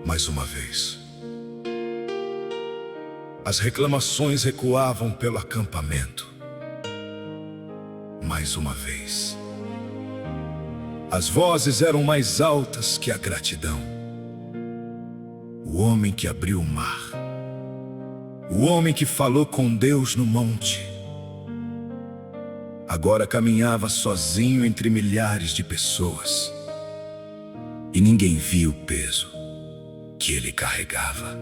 mais uma vez. As reclamações ecoavam pelo acampamento. Mais uma vez. As vozes eram mais altas que a gratidão. O homem que abriu o mar. O homem que falou com Deus no monte. Agora caminhava sozinho entre milhares de pessoas. E ninguém via o peso que ele carregava.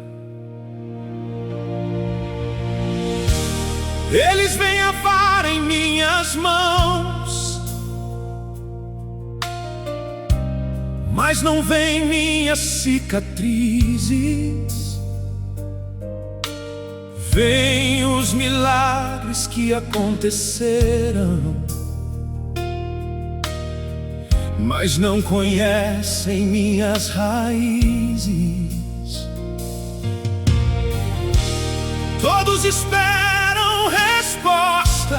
Eles veem a vara em minhas mãos, mas não veem minhas cicatrizes. Veem os milagres que aconteceram, mas não conhecem minhas raízes. Todos esperam respostas,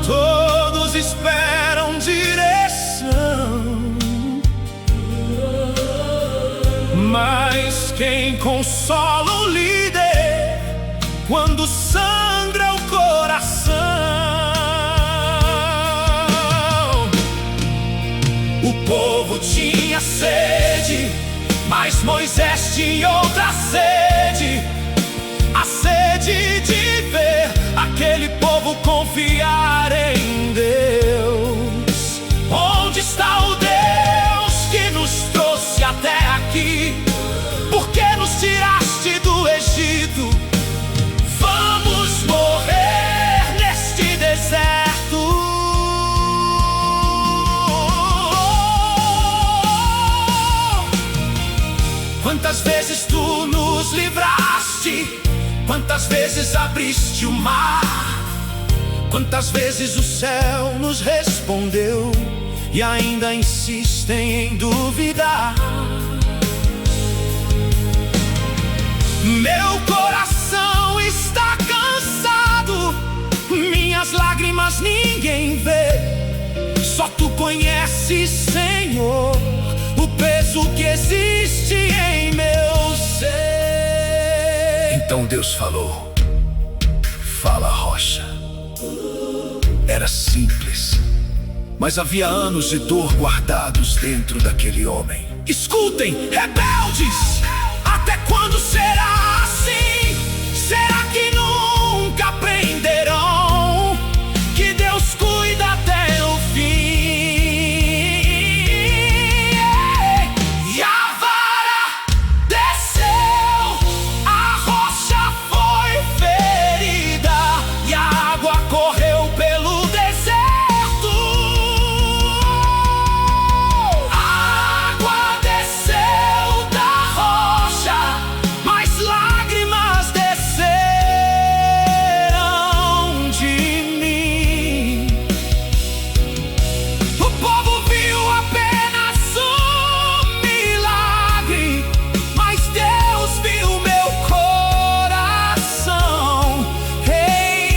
todos esperam direção, mas quem consola o líder quando sangra o coração? O povo tinha sede, mas Moisés tinha outra sede. A sede de ver aquele povo confiar em Deus. Onde está o Deus que nos trouxe até aqui? Por que nos tiraste do Egito? Vamos morrer neste deserto. Quantas vezes tu nos livraste? Quantas vezes abriste o mar? Quantas vezes o céu nos respondeu e ainda insistem em duvidar? Meu coração está cansado, minhas lágrimas ninguém vê. Só tu conheces, Senhor, o peso que existe em meu ser. Então Deus falou: fala, rocha. Era simples, mas havia anos de dor guardados dentro daquele homem. Escutem, rebeldes! Até quando será assim? Será que nunca aprenderão que Deus cuida até o fim? E a vara desceu, a rocha foi ferida e a água correu pelo deserto. A água desceu da rocha, mas lágrimas desceram de mim. O povo viu apenas um milagre, mas Deus viu meu coração.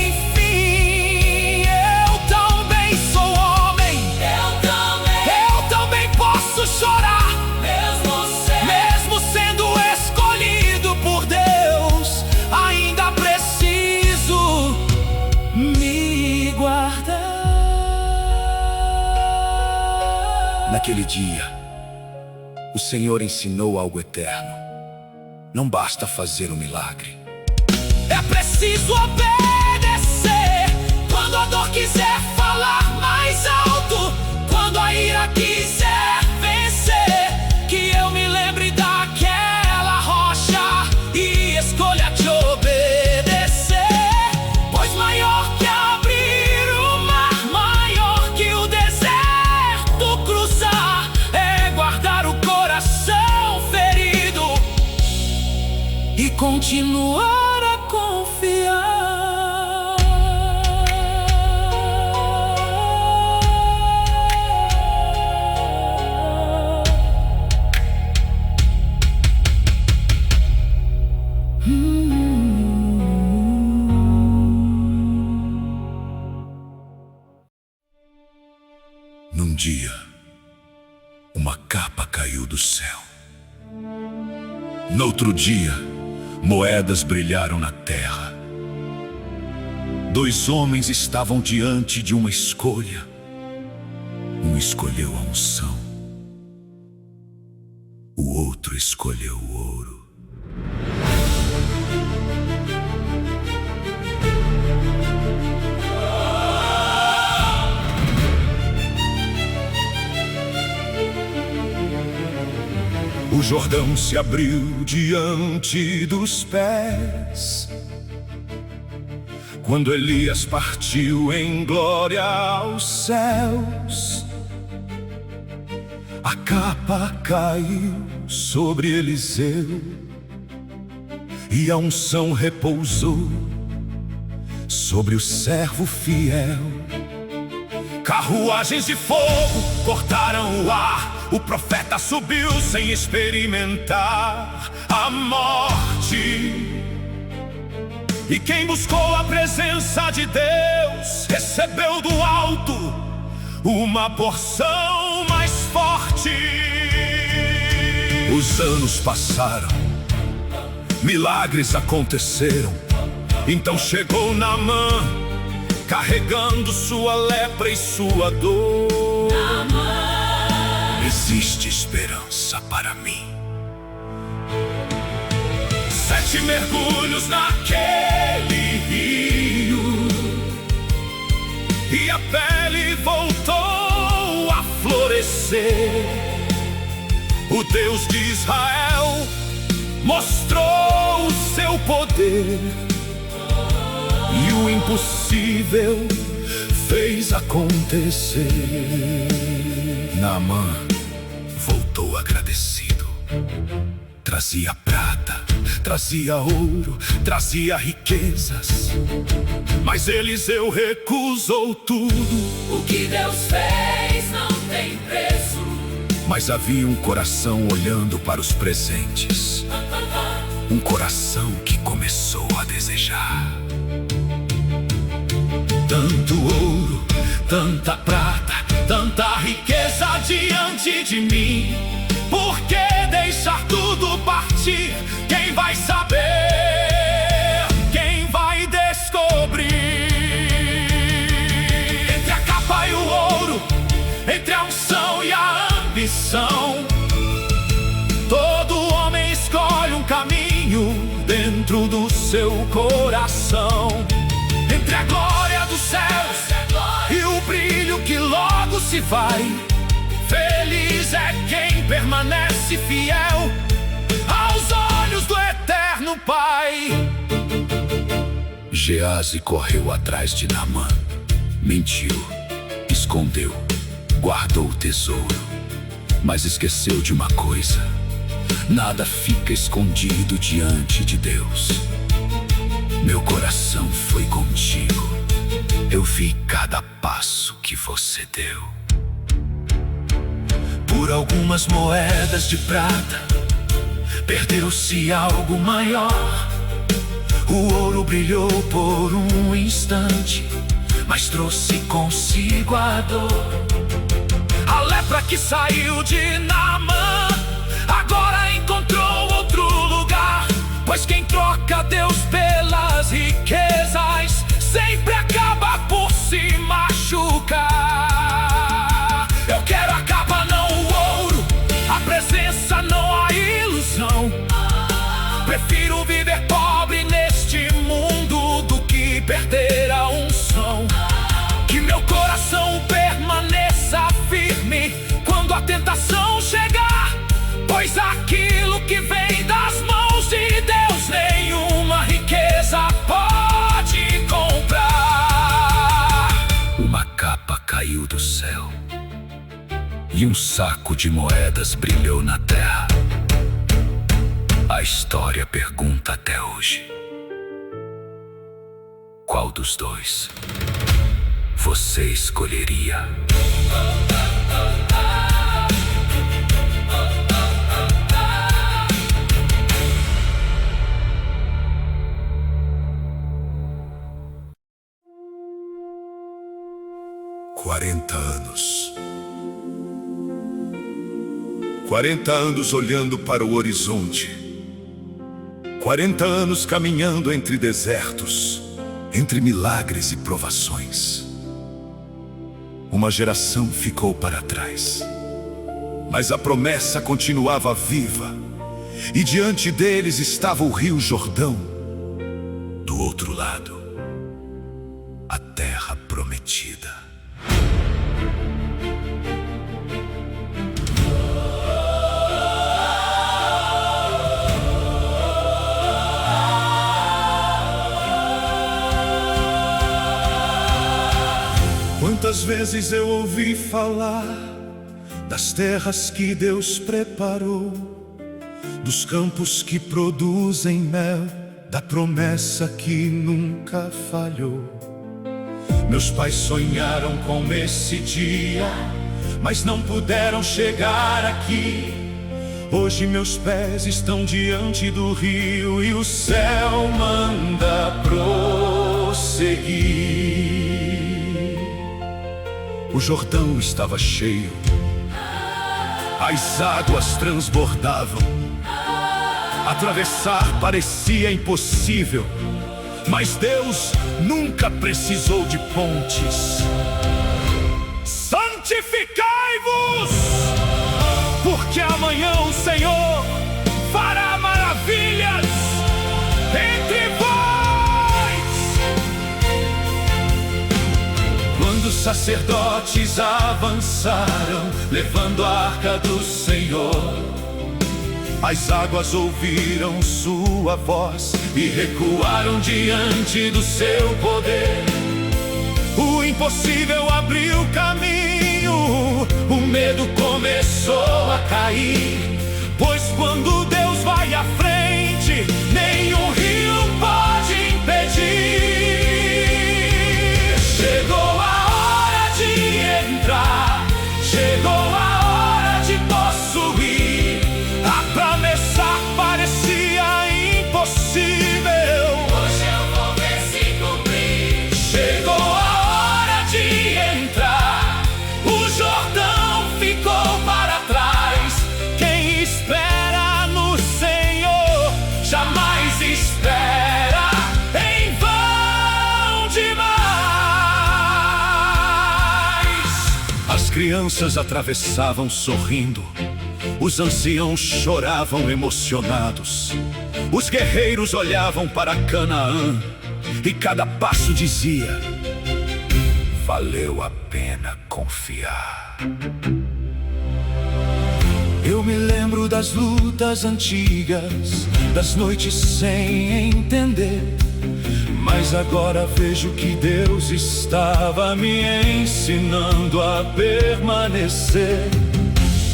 Enfim, eu também sou homem. Eu também posso chorar, mesmo sendo escolhido por Deus. Ainda preciso me guardar. Naquele dia, o Senhor ensinou algo eterno. Não basta fazer um milagre. É preciso obedecer. Quando a dor quiser falar mais alto, quando a ira quiser vencer, que eu me lembre daquela rocha e escolha te obedecer. Pois maior que abrir o mar, maior que o deserto cruzar, é guardar o coração ferido e continuar a confiar. Num dia, uma capa caiu do céu. Noutro dia, moedas brilharam na terra. Dois homens estavam diante de uma escolha. Um escolheu a unção, o outro escolheu o ouro. O Jordão se abriu diante dos pés, quando Elias partiu em glória aos céus. A capa caiu sobre Eliseu e a unção repousou sobre o servo fiel. Carruagens de fogo cortaram o ar. O profeta subiu sem experimentar a morte. E quem buscou a presença de Deus recebeu do alto uma porção mais forte. Os anos passaram, milagres aconteceram. Então chegou Naamã, carregando sua lepra e sua dor. Existe esperança para mim. 7 mergulhos naquele rio e a pele voltou a florescer. O Deus de Israel mostrou o seu poder e o impossível fez acontecer. Naamã voltou agradecido. Trazia prata, trazia ouro, trazia riquezas. Mas Eliseu recusou tudo. O que Deus fez não tem preço. Mas havia um coração olhando para os presentes. Um coração que começou a desejar. Tanto ouro, tanta prata, tanta riqueza diante de mim. Por que deixar tudo partir? Quem vai saber? Quem vai descobrir? Entre a capa e o ouro, entre a unção e a ambição, todo homem escolhe um caminho dentro do seu coração. Entre a glória dos céus e o brilho que logo se vai, feliz é quem permanece fiel aos olhos do eterno Pai. Geazi correu atrás de Naamã, mentiu, escondeu, guardou o tesouro, mas esqueceu de uma coisa: nada fica escondido diante de Deus. Meu coração foi contigo, eu vi cada passo que você deu. Por algumas moedas de prata perdeu-se algo maior. O ouro brilhou por um instante, mas trouxe consigo a dor. A lepra que saiu de Naamã agora encontrou outro lugar. Pois quem troca Deus pelas riquezas sempre acaba por se machucar. Eu quero a capa, não o ouro, a presença, não a ilusão. Prefiro viver pobre neste mundo do que perder a unção. Que meu coração permaneça firme quando a tentação chegar, pois aquilo que vem das mãos de Deus nenhuma riqueza pode comprar. Uma capa caiu do céu e um saco de moedas brilhou na terra. A história pergunta até hoje: qual dos dois você escolheria? Quarenta anos. 40 anos olhando para o horizonte, 40 anos caminhando entre desertos, entre milagres e provações. Uma geração ficou para trás, mas a promessa continuava viva, e diante deles estava o rio Jordão. Do outro lado, a terra prometida. Quantas vezes eu ouvi falar das terras que Deus preparou, dos campos que produzem mel, da promessa que nunca falhou. Meus pais sonharam com esse dia, mas não puderam chegar aqui. Hoje meus pés estão diante do rio e o céu manda prosseguir. O Jordão estava cheio, as águas transbordavam. Atravessar parecia impossível, mas Deus nunca precisou de pontes. Santificai-vos, porque amanhã o Senhor fará maravilhas entre vós. Quando os sacerdotes avançaram, levando a arca do Senhor, as águas ouviram sua voz e recuaram diante do seu poder. O impossível abriu caminho, o medo começou a cair, pois quando Deus vai à frente, nenhum rio pode impedir. Chegou a hora de entrar, chegou a hora de possuir. A promessa parecia impossível, Hoje eu vou ver se cumprir. chegou a hora de entrar. O Jordão ficou para trás. Quem espera no Senhor jamais espera em vão demais. As crianças atravessavam sorrindo, os anciãos choravam emocionados, os guerreiros olhavam para Canaã e cada passo dizia: valeu a pena confiar. Eu me lembro das lutas antigas, das noites sem entender, mas agora vejo que Deus estava me ensinando a permanecer.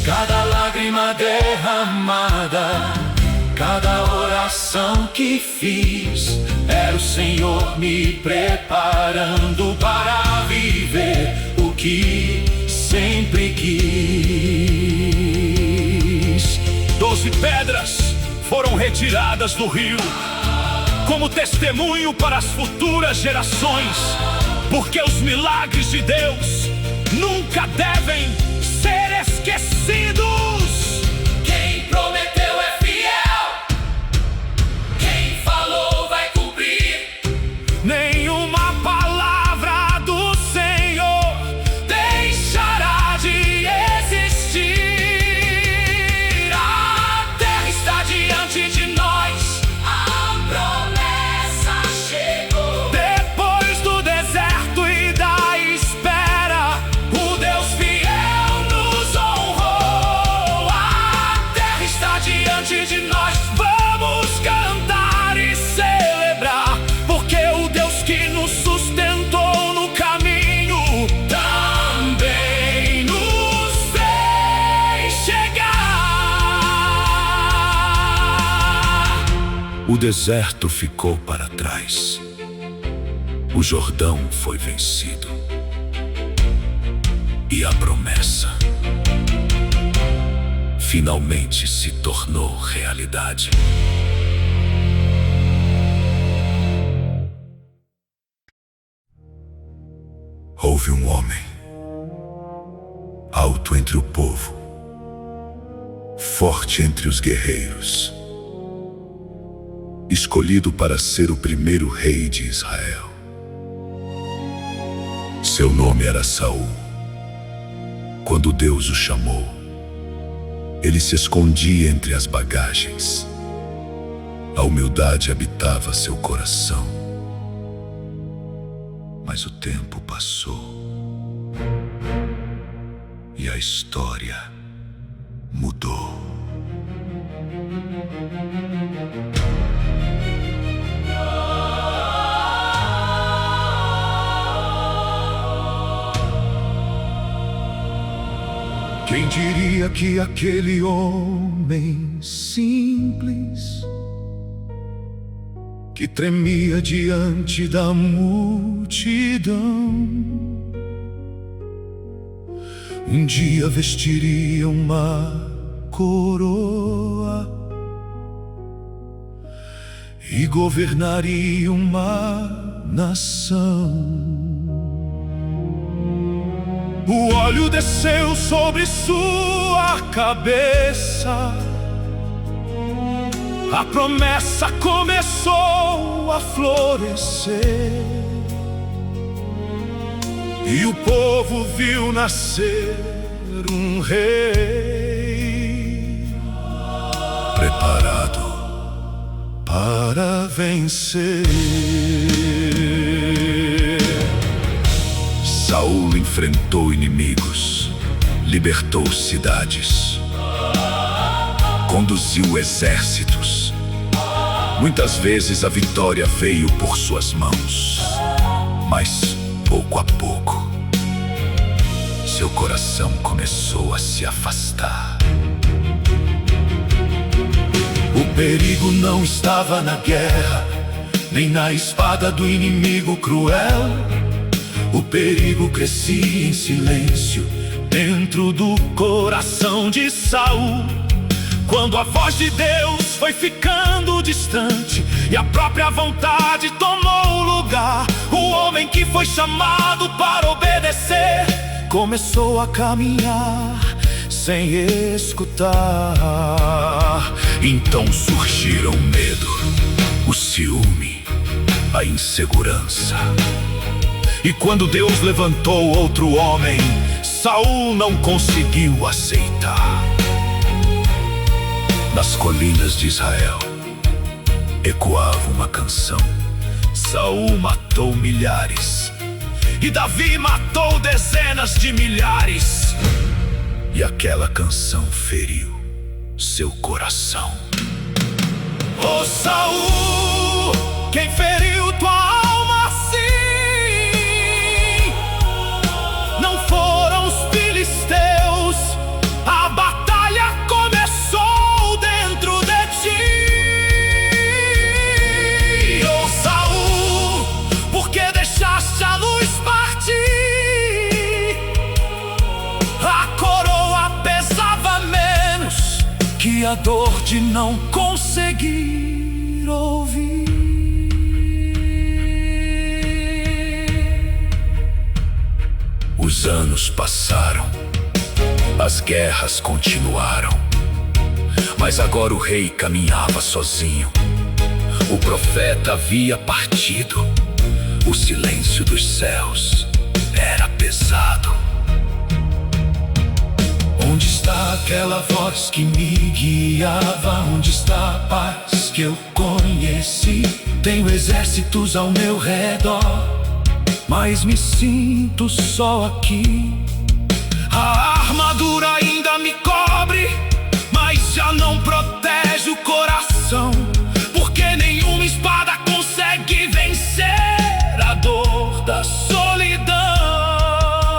Cada lágrima derramada, cada oração que fiz, era o Senhor me preparando para viver o que sempre quis. 12 pedras foram retiradas do rio, como testemunho para as futuras gerações, porque os milagres de Deus nunca devem ser esquecidos. Quem prometeu é fiel, quem falou vai cumprir. Nenhuma palavra do Senhor deixará de existir. A terra está diante de nós, A promessa chegou. depois do deserto e da espera, o Deus fiel nos honrou. A terra está diante de nós, vamos cantar e celebrar, porque o Deus que nos sustentou no caminho também nos fez chegar. O deserto ficou para trás, o Jordão foi vencido, e a promessa finalmente se tornou realidade. Houve um homem, alto entre o povo, forte entre os guerreiros, escolhido para ser o primeiro rei de Israel. Seu nome era Saul. Quando Deus o chamou, ele se escondia entre as bagagens. A humildade habitava seu coração. Mas o tempo passou e a história mudou. Quem diria que aquele homem simples, que tremia diante da multidão, um dia vestiria uma coroa e governaria uma nação. O óleo desceu sobre sua cabeça, a promessa começou a florescer, e o povo viu nascer um rei preparado para vencer. Saul enfrentou inimigos, libertou cidades, conduziu exércitos. Muitas vezes a vitória veio por suas mãos, mas pouco a pouco seu coração começou a se afastar. O perigo não estava na guerra, nem na espada do inimigo cruel. O perigo crescia em silêncio dentro do coração de Saul, quando a voz de Deus foi ficando distante e a própria vontade tomou o lugar. O homem que foi chamado para obedecer começou a caminhar sem escutar. Então surgiram o medo, o ciúme, a insegurança. E quando Deus levantou outro homem, Saul não conseguiu aceitar. Nas colinas de Israel ecoava uma canção: Saul matou milhares e Davi matou dezenas de milhares. E aquela canção feriu seu coração. Ô Saul, quem feriu tua alma assim? Não foram os filisteus, a batalha começou dentro de ti. Ô Saul, por que deixaste a luz partir? A coroa pesava menos que a dor de não conseguir ouvir. Os anos passaram, as guerras continuaram, mas agora o rei caminhava sozinho. O profeta havia partido, o silêncio dos céus era pesado. Onde está aquela voz que me guiava? Onde está a paz que eu conheci? Tenho exércitos ao meu redor, mas me sinto só aqui. A armadura ainda me cobre, mas já não protege o coração, porque nenhuma espada consegue vencer a dor da solidão.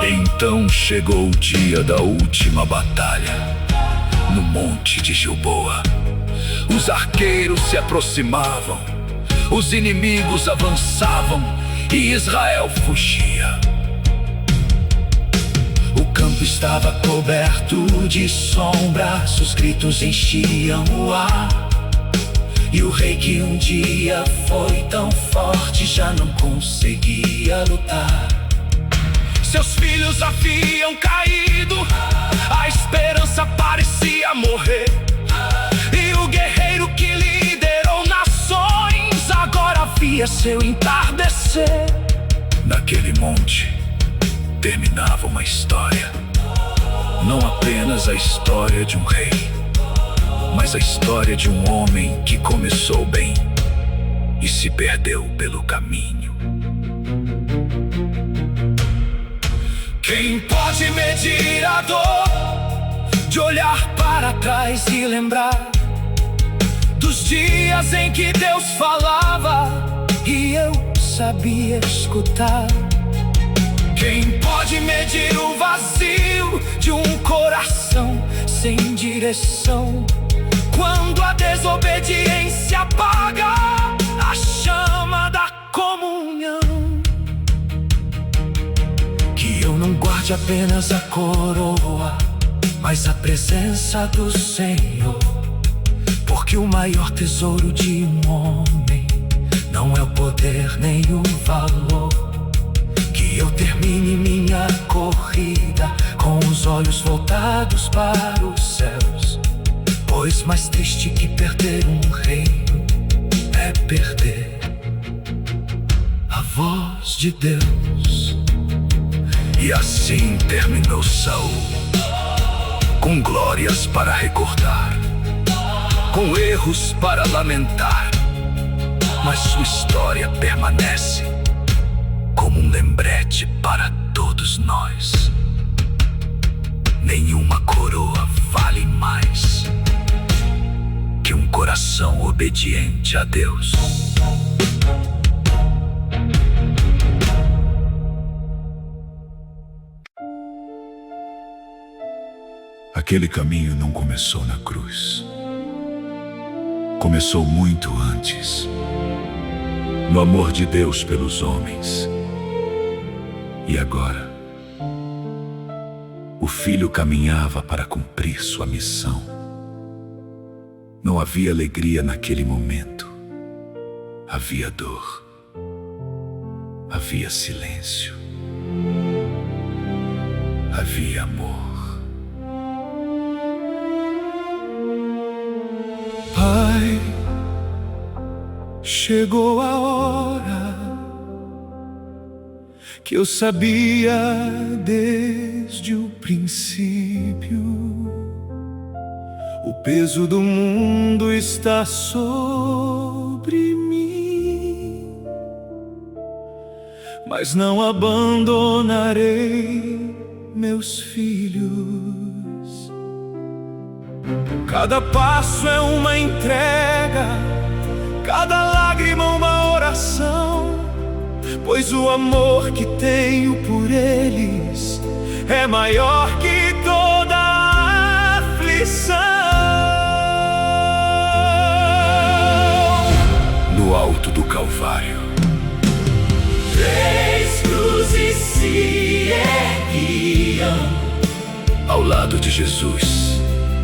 Então chegou o dia da última batalha, no monte de Gilboa. Os arqueiros se aproximavam, os inimigos avançavam e Israel fugia. O campo estava coberto de sombras, os gritos enchiam o ar. E o rei que um dia foi tão forte já não conseguia lutar. Seus filhos haviam caído, a esperança parecia morrer. via seu entardecer. Naquele monte terminava uma história, não apenas a história de um rei, mas a história de um homem que começou bem e se perdeu pelo caminho. Quem pode medir a dor de olhar para trás e lembrar dos dias em que Deus falava e eu sabia escutar? Quem pode medir o vazio de um coração sem direção, quando a desobediência apaga a chama da comunhão? Que eu não guarde apenas a coroa, mas a presença do Senhor, porque o maior tesouro de um homem não é o poder nem o valor. Que eu termine minha corrida com os olhos voltados para os céus, pois mais triste que perder um reino é perder a voz de Deus. E assim terminou Saul, com glórias para recordar, com erros para lamentar, mas sua história permanece como um lembrete para todos nós. Nenhuma coroa vale mais que um coração obediente a Deus. Aquele caminho não começou na cruz. Começou muito antes, no amor de Deus pelos homens. E agora, o Filho caminhava para cumprir sua missão. Não havia alegria naquele momento. Havia dor. Havia silêncio. Havia amor. Pai, chegou a hora que eu sabia desde o princípio. O peso do mundo está sobre mim, mas não abandonarei meus filhos. Cada passo é uma entrega, cada lágrima uma oração, pois o amor que tenho por eles é maior que toda a aflição. No alto do Calvário, 3 cruzes se erguiam, ao lado de Jesus,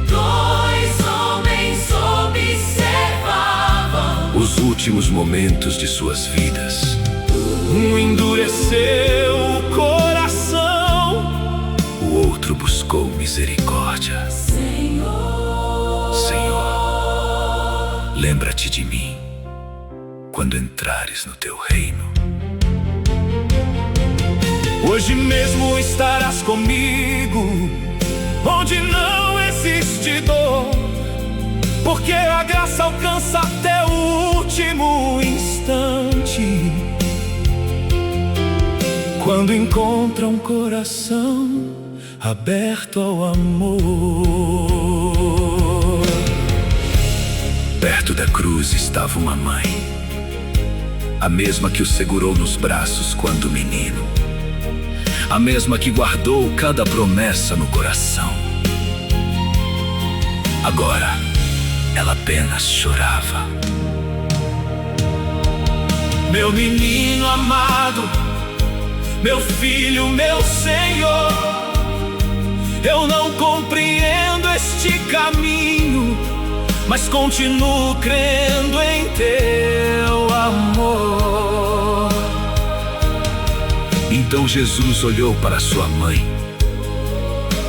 2 homens observavam os últimos momentos de suas vidas. Um endureceu o coração, o outro buscou misericórdia. Senhor, Senhor, lembra-te de mim quando entrares no teu reino. Hoje mesmo estarás comigo onde não existe dor, porque a graça alcança até o último instante. Quando encontra um coração aberto ao amor. Perto da cruz estava uma mãe, a mesma que o segurou nos braços quando menino, a mesma que guardou cada promessa no coração. Agora, ela apenas chorava. Meu menino amado, meu filho, meu Senhor, eu não compreendo este caminho, mas continuo crendo em teu amor. Então Jesus olhou para sua mãe,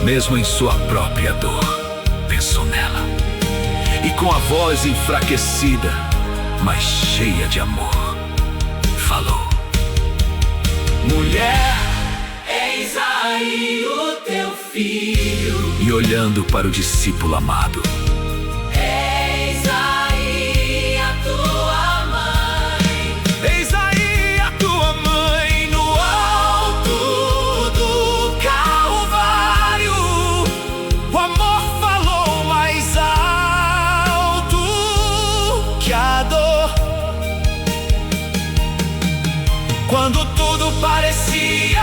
mesmo em sua própria dor, pensou nela, e com a voz enfraquecida, mas cheia de amor, mulher, eis aí o teu filho. e olhando para o discípulo amado, Eis aí a tua mãe. eis aí a tua mãe no alto do Calvário. O amor falou mais alto que a dor. Quando tudo parecia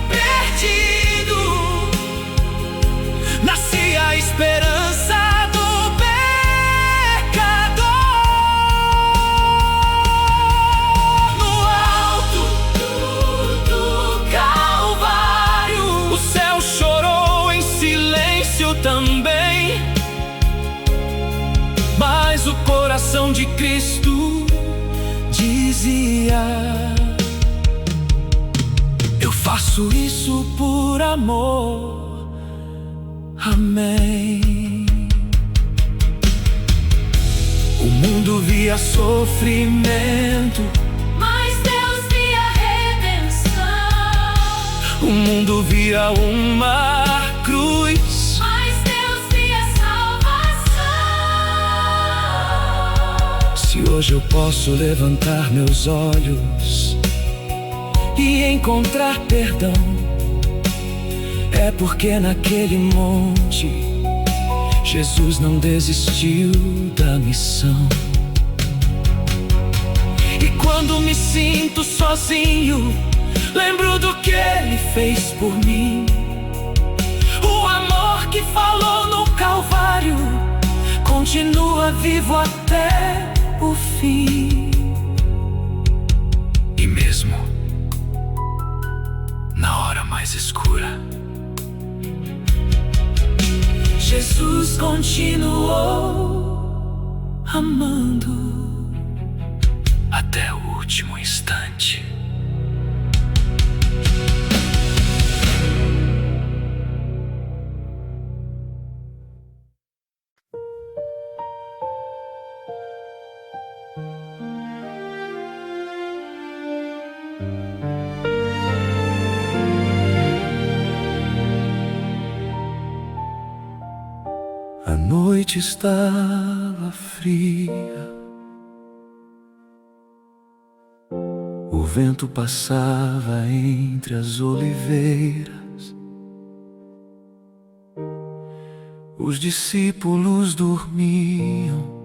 perdido, nascia a esperança do pecador. No alto Do Calvário, o céu chorou em silêncio também, mas o coração de Cristo dizia: eu faço isso por amor. Amém. O mundo via sofrimento, mas Deus via redenção. o mundo via uma cruz, Mas Deus via salvação. se hoje eu posso levantar meus olhos e encontrar perdão, é porque naquele monte Jesus não desistiu da missão. E quando me sinto sozinho, lembro do que Ele fez por mim. O amor que falou no Calvário continua vivo até o fim. E mesmo na hora mais escura, Jesus continuou amando até o último instante. A noite estava fria, o vento passava entre as oliveiras, os discípulos dormiam,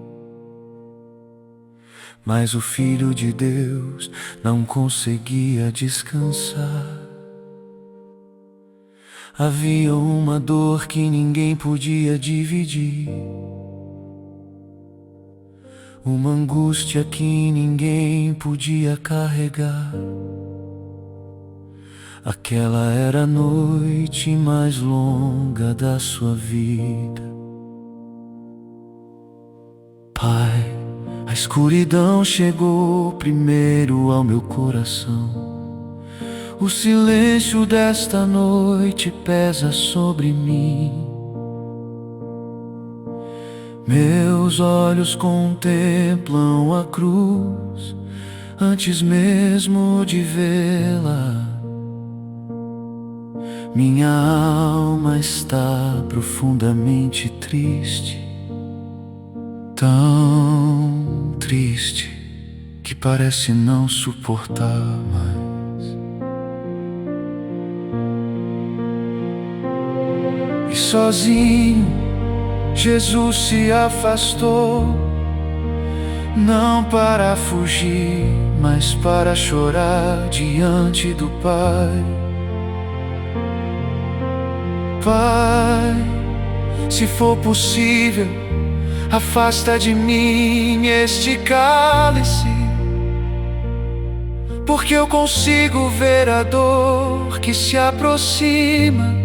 mas o Filho de Deus não conseguia descansar. Havia uma dor que ninguém podia dividir, uma angústia que ninguém podia carregar. Aquela era a noite mais longa da sua vida. Pai, a escuridão chegou primeiro ao meu coração. O silêncio desta noite pesa sobre mim. Meus olhos contemplam a cruz antes mesmo de vê-la. Minha alma está profundamente triste, tão triste que parece não suportar mais. E sozinho Jesus se afastou, não para fugir, mas para chorar diante do Pai. Pai, se for possível, afasta de mim este cálice, porque eu consigo ver a dor que se aproxima.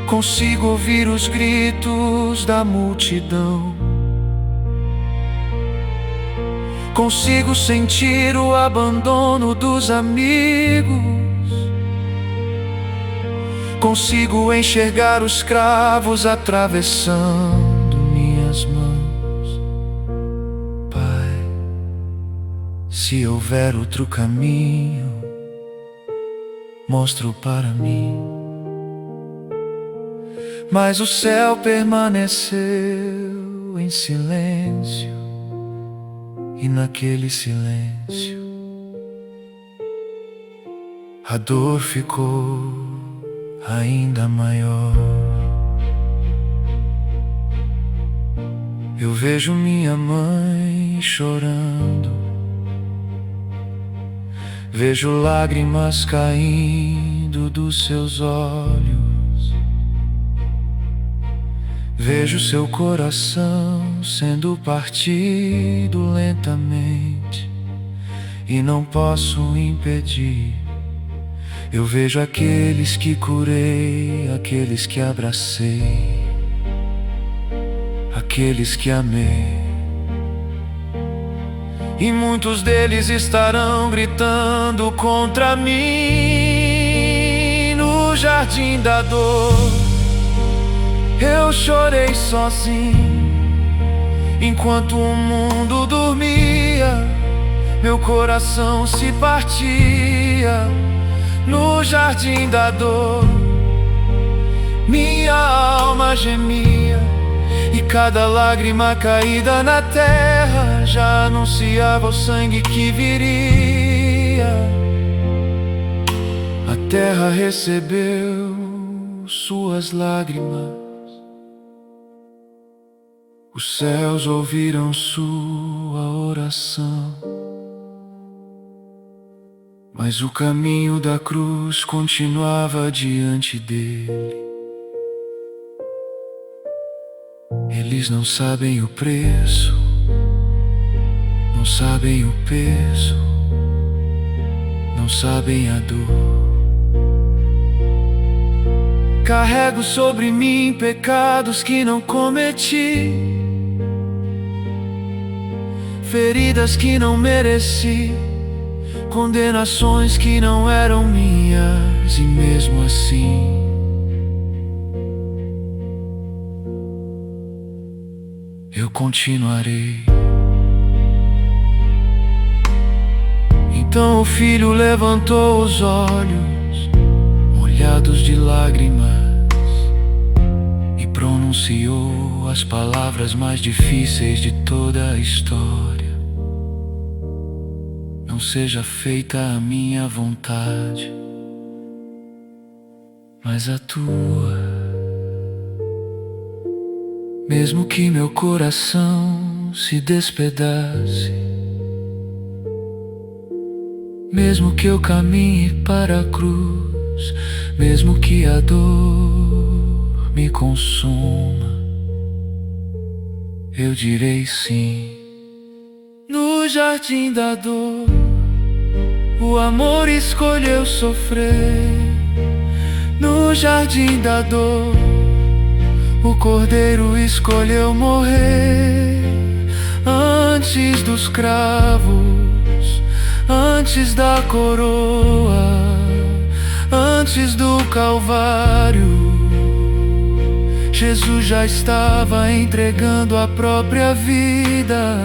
Consigo ouvir os gritos da multidão. Consigo sentir o abandono dos amigos. Consigo enxergar os cravos atravessando minhas mãos. Pai, Se houver outro caminho, mostra-o para mim. Mas o céu permaneceu em silêncio, e naquele silêncio a dor ficou ainda maior. Eu vejo minha mãe chorando, vejo lágrimas caindo dos seus olhos, vejo seu coração sendo partido lentamente, e não posso impedir. Eu vejo aqueles que curei, aqueles que abracei, aqueles que amei, e muitos deles estarão gritando contra mim no jardim da dor. Eu chorei sozinho enquanto o mundo dormia, meu coração se partia no jardim da dor. Minha alma gemia, e cada lágrima caída na terra já anunciava o sangue que viria. A terra recebeu suas lágrimas, os céus ouviram sua oração, mas o caminho da cruz continuava diante dele. Eles não sabem o preço, não sabem o peso, não sabem a dor. Carrego sobre mim pecados que não cometi, feridas que não mereci, condenações que não eram minhas, e mesmo assim eu continuarei. Então o filho levantou os olhos, molhados de lágrimas, e pronunciou as palavras mais difíceis de toda a história: não seja feita a minha vontade, mas a tua. Mesmo que meu coração se despedace, mesmo que eu caminhe para a cruz, mesmo que a dor me consuma, eu direi sim. No jardim da dor, o amor escolheu sofrer. No jardim da dor, o cordeiro escolheu morrer. Antes dos cravos, antes da coroa, antes do Calvário, Jesus já estava entregando a própria vida.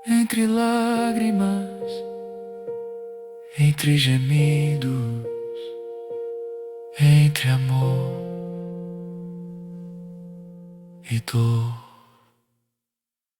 Entre lágrimas, entre gemidos, entre amor e dor.